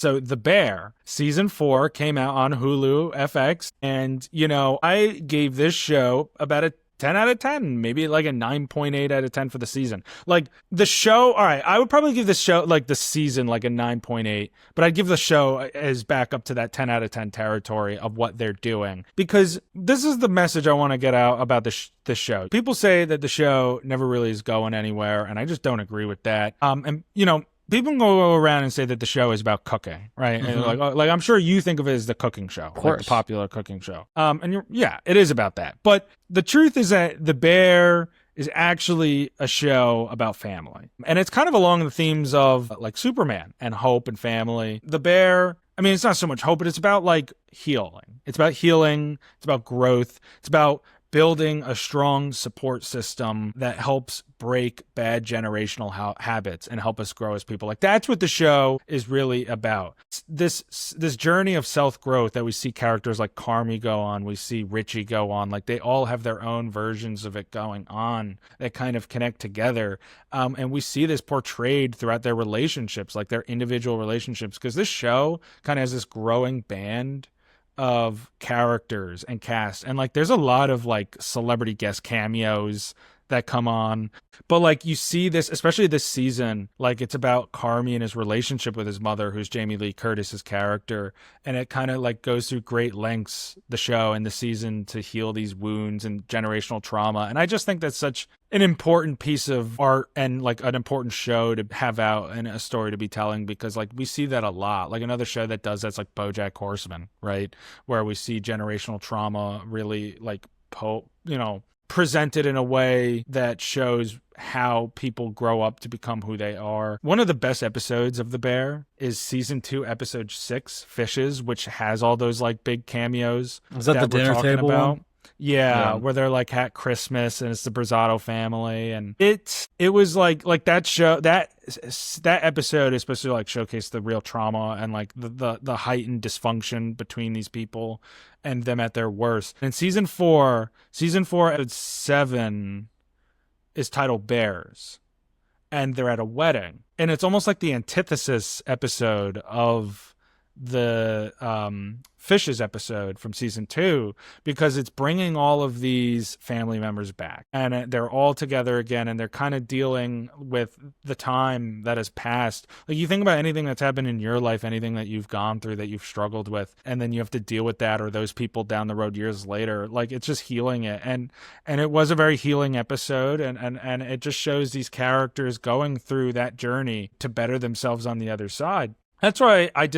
So The Bear, season 4 came out on Hulu FX. And, I gave this show about a 10 out of 10, maybe like a 9.8 out of 10 for the season. Like the show, all right, I would probably give the show, like the season, like a 9.8, but I'd give the show as back up to that 10 out of 10 territory of what they're doing. Because this is the message I want to get out about this show. People say that the show never really is going anywhere, and I just don't agree with that. People can go around and say that the show is about cooking, right? Mm-hmm. And like I'm sure you think of it as the cooking show, of course. like the popular cooking show. It is about that. But the truth is that The Bear is actually a show about family, and it's kind of along the themes of like Superman and hope and family. The Bear, I mean, it's not so much hope, but it's about like healing. It's about healing. It's about growth. It's about building a strong support system that helps break bad generational habits and help us grow as people. Like that's what the show is really about. This journey of self-growth that we see characters like Carmy go on, we see Richie go on, like they all have their own versions of it going on that kind of connect together. And we see this portrayed throughout their relationships, like their individual relationships, because this show kind of has this growing band of characters and cast, and like there's a lot of like celebrity guest cameos that come on, but like you see this, especially this season, like it's about Carmy and his relationship with his mother, who's Jamie Lee Curtis's character, and it kind of like goes through great lengths, the show and the season, to heal these wounds and generational trauma. And I just think that's such an important piece of art and like an important show to have out and a story to be telling, because like we see that a lot. Like another show that does that's like BoJack Horseman, right, where we see generational trauma really like presented in a way that shows how people grow up to become who they are. One of the best episodes of The Bear is season 2, episode 6, Fishes, which has all those like big cameos. Is that the dinner table one? Yeah, where they're like at Christmas and it's the Brazato family, and it was like that show, that episode is supposed to like showcase the real trauma and like the heightened dysfunction between these people and them at their worst. And season 4 episode 7 is titled Bears, and they're at a wedding, and it's almost like the antithesis episode of the Fishes episode from season 2, because it's bringing all of these family members back, and they're all together again, and they're kind of dealing with the time that has passed. Like you think about anything that's happened in your life, anything that you've gone through that you've struggled with, and then you have to deal with that or those people down the road years later. Like it's just healing it, and it was a very healing episode, and it just shows these characters going through that journey to better themselves on the other side. That's why I